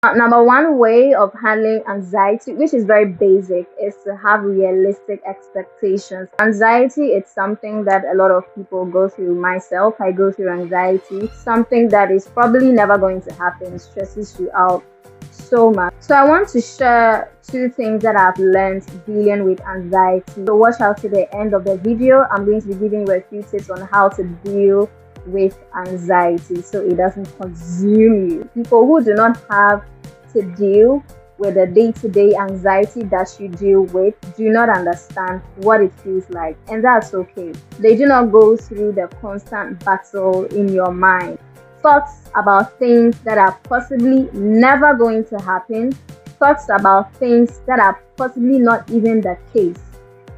Number one way of handling anxiety, which is very basic, is to have realistic expectations. Anxiety, it's something that a lot of people go through. Myself, I go through anxiety. Something that is probably never going to happen, stresses you out so much. So I want to share two things that I've learned dealing with anxiety. So watch out to the end of the video. I'm going to be giving you a few tips on how to deal with anxiety so it doesn't consume you. People who do not have to deal with the day-to-day anxiety that you deal with do not understand what it feels like, and that's okay. They do not go through the constant battle in your mind, thoughts about things that are possibly never going to happen, thoughts about things that are possibly not even the case.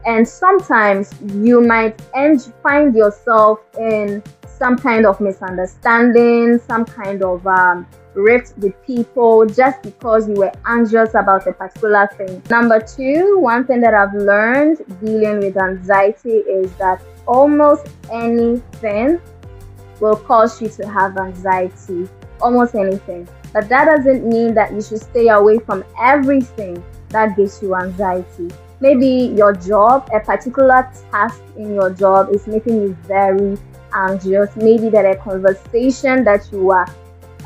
And sometimes you might find yourself in some kind of misunderstanding, some kind of rift with people just because you were anxious about a particular thing. Number two, one thing that I've learned dealing with anxiety is that almost anything will cause you to have anxiety. Almost anything. But that doesn't mean that you should stay away from everything that gives you anxiety. Maybe your job, a particular task in your job is making you very anxious. Maybe that a conversation that you are,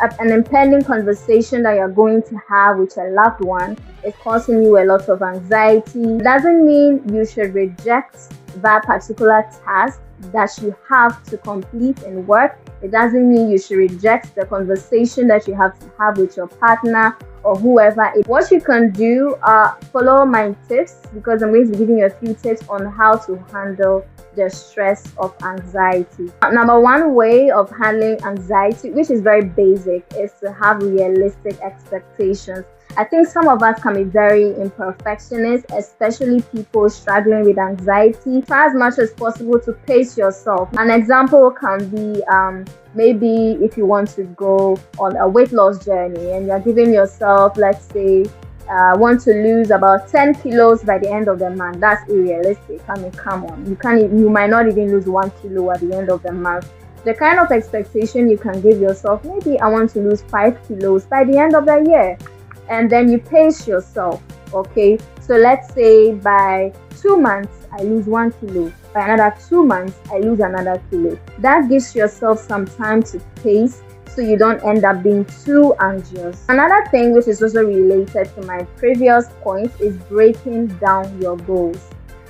an impending conversation that you're going to have with a loved one is causing you a lot of anxiety. It doesn't mean you should reject that particular task that you have to complete and work. It doesn't mean you should reject the conversation that you have to have with your partner or whoever. What you can do, follow my tips, because I'm going to be giving you a few tips on how to handle the stress of anxiety. Number one way of handling anxiety, which is very basic, is to have realistic expectations. I think some of us can be very imperfectionist, especially people struggling with anxiety. Try as much as possible to pace yourself. An example can be maybe if you want to go on a weight loss journey and you're giving yourself, let's say, want to lose about 10 kilos by the end of the month. That's unrealistic. I mean, come on. You might not even lose 1 kilo at the end of the month. The kind of expectation you can give yourself, maybe I want to lose 5 kilos by the end of the year. And then you pace yourself, okay? So let's say by 2 months, I lose 1 kilo. By another 2 months, I lose another kilo. That gives yourself some time to pace so you don't end up being too anxious. Another thing which is also related to my previous point is breaking down your goals.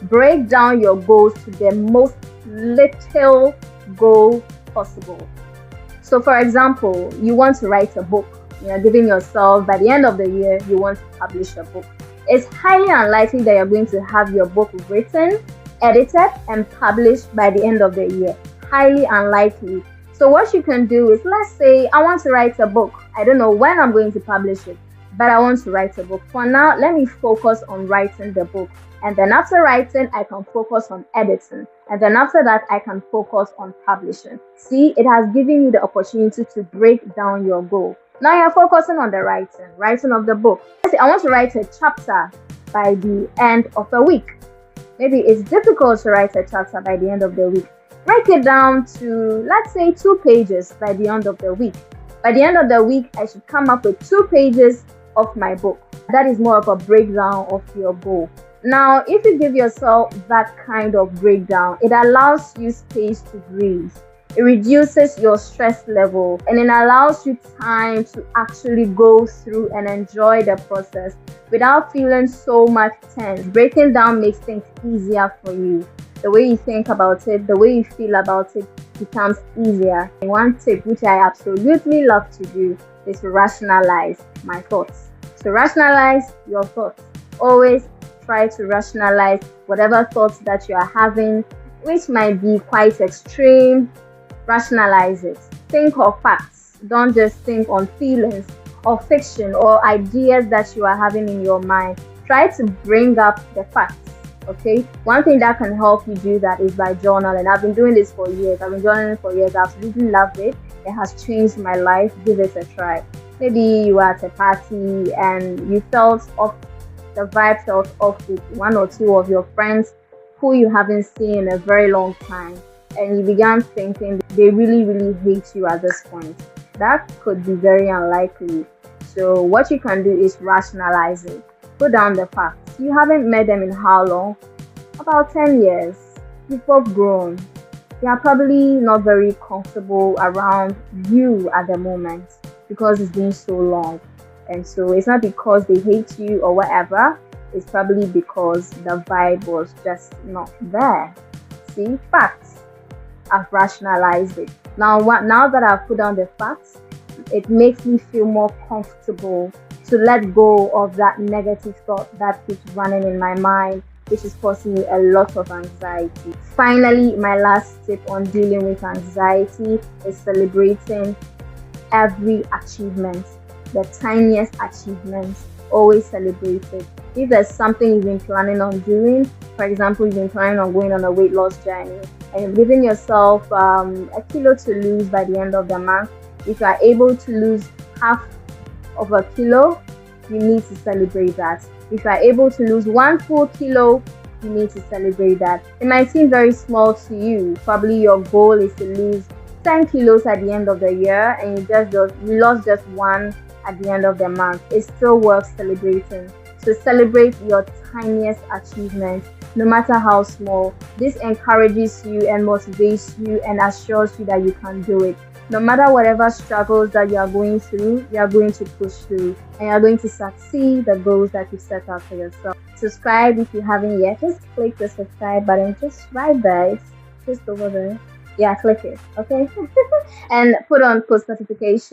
Break down your goals to the most little goal possible. So for example, you want to write a book. You're giving yourself, by the end of the year, you want to publish a book. It's highly unlikely that you're going to have your book written, edited, and published by the end of the year. Highly unlikely. So what you can do is, let's say I want to write a book. I don't know when I'm going to publish it, but I want to write a book. For now, let me focus on writing the book. And then after writing, I can focus on editing. And then after that, I can focus on publishing. See, it has given you the opportunity to break down your goal. Now you're focusing on the writing of the book. Let's say I want to write a chapter by the end of a week. Maybe it's difficult to write a chapter by the end of the week. Break it down to, let's say, 2 pages by the end of the week. By the end of the week, I should come up with 2 pages of my book. That is more of a breakdown of your goal. Now, if you give yourself that kind of breakdown, it allows you space to breathe. It reduces your stress level and it allows you time to actually go through and enjoy the process without feeling so much tense. Breaking down makes things easier for you. The way you think about it, the way you feel about it becomes easier. And one tip which I absolutely love to do is to rationalize my thoughts. So rationalize your thoughts. Always try to rationalize whatever thoughts that you are having, which might be quite extreme. Rationalize it. Think of facts. Don't just think on feelings or fiction or ideas that you are having in your mind. Try to bring up the facts. Okay, one thing that can help you do that is by journaling. I've been doing this for years. I've been journaling for years. I absolutely love it. It has changed my life. Give it a try. Maybe you were at a party and you felt off, the vibe felt off with 1 or 2 of your friends who you haven't seen in a very long time, and you began thinking they really hate you at this point. That could be very unlikely. So what you can do is rationalize it. Put down the facts. You haven't met them in how long? About 10 years. You've both grown. They are probably not very comfortable around you at the moment because it's been so long. And so it's not because they hate you or whatever, it's probably because the vibe was just not there. See, facts. I've rationalized it. Now that I've put down the facts, it makes me feel more comfortable to let go of that negative thought that keeps running in my mind, which is causing me a lot of anxiety. Finally, my last tip on dealing with anxiety is celebrating every achievement, the tiniest achievements. Always celebrate it. If there's something you've been planning on doing, for example, you've been planning on going on a weight loss journey and you've given yourself a kilo to lose by the end of the month, if you are able to lose half of a kilo, you need to celebrate that. If you are able to lose 1 full kilo, you need to celebrate that. It might seem very small to you. Probably your goal is to lose 10 kilos at the end of the year and you lost just one at the end of the month. It's still worth celebrating. So celebrate your tiniest achievements, no matter how small. This encourages you and motivates you and assures you that you can do it. No matter whatever struggles that you are going through, you are going to push through and you are going to succeed the goals that you set out for yourself. Subscribe if you haven't yet. Just click the subscribe button just right there. It's just over there. Yeah, click it, okay? And put on post notifications.